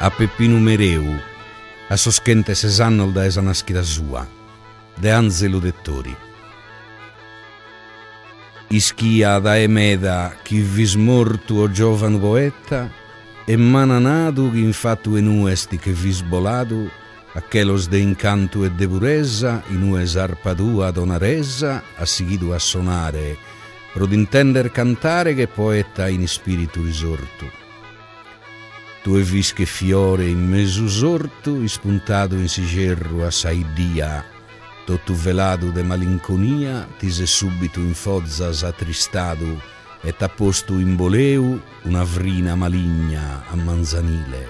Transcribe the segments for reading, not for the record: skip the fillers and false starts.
a Peppinu Mereu, a soschente sesannol da esa naschida sua, de Anzelu Dettori. Ischia da emeda chi vis mortu o giovanu poeta, e mananadu chi infatu enuesti che vis boladu, a chelos de incantu e de pureza, inues arpadua donaresa, a seguidu a sonare, pro d'intender cantare che poeta in spiritu risortu. Tu e vis che fiore in mesu sortu, ispuntato in sigerru a saidia, tottu veladu de malinconia, ti se subito in fozzas attristadu, e t'ha posto in boleu una vrina maligna a manzanile.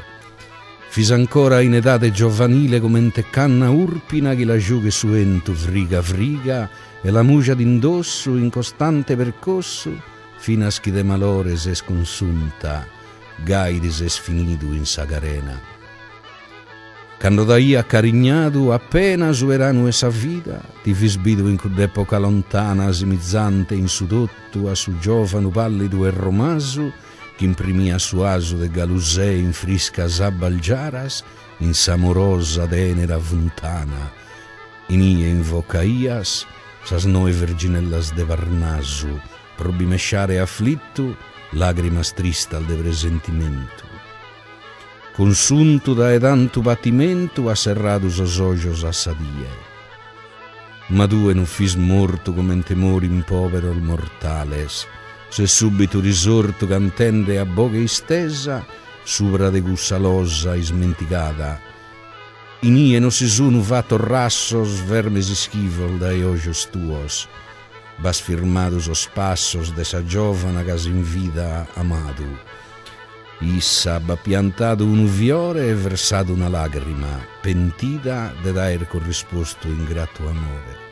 Fis ancora in edade giovanile commente canna urpina che la giughe suentu friga friga e la mugia d'indosso in costante percosso fino a schi de malores es consunta gairis es finidu in sagarena. Quando da ia carignadu appena sueranu esa vida ti visbidu in d'epoca lontana asimizzante in sudottu a su giovanu pallidu e romasu che imprimia su asu de galusè in frisca zabalgiaras, in samorosa denera vuntana, in ie invocaias, sas noe virginellas de Varnasu, probimesciare afflittu, lagrimas tristal de presentimentu. Consuntu da edantu battimentu, asserradus os ojos assadie. Ma due non fis mortu come temori in povero il mortales, se subito risorto cantende a boga istesa, subra de gussalosa ismenticada. Inie no si sunu vato rassos vermes ischivol dai ojos tuos, bas firmados os passos de sa giovana cas in vida amadu. Issa ba piantado un uviore e versado una lagrima, pentida de daer corrisposto in grato amore.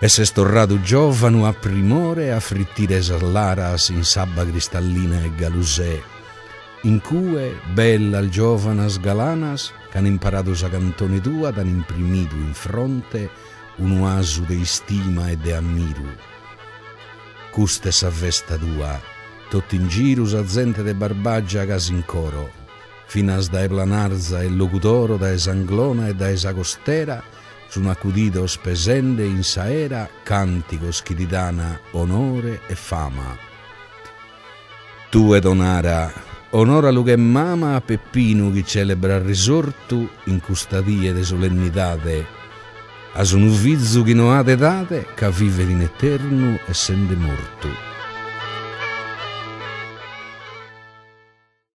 E se storradu giovanu a primore a frittire laras in sabba cristallina e galusè, in cue bella al giovanas galanas c'han imparato sa cantone tua t'han imprimidu in fronte un oasu de istima e de ammiru. Custe sa vesta tua, tot in giru sa gente de barbaggia cas in coro, finas da e planarza e locutoro da e sanglona e da e sa costera, sono accudito spesende in saera canticos chi ti dana onore e fama. Tu ed onara, onora lu che mama a Peppinu chi celebra il risortu in custadie de solennidade, a un uvizzu chi no ha de date, ca vive in eterno essende mortu.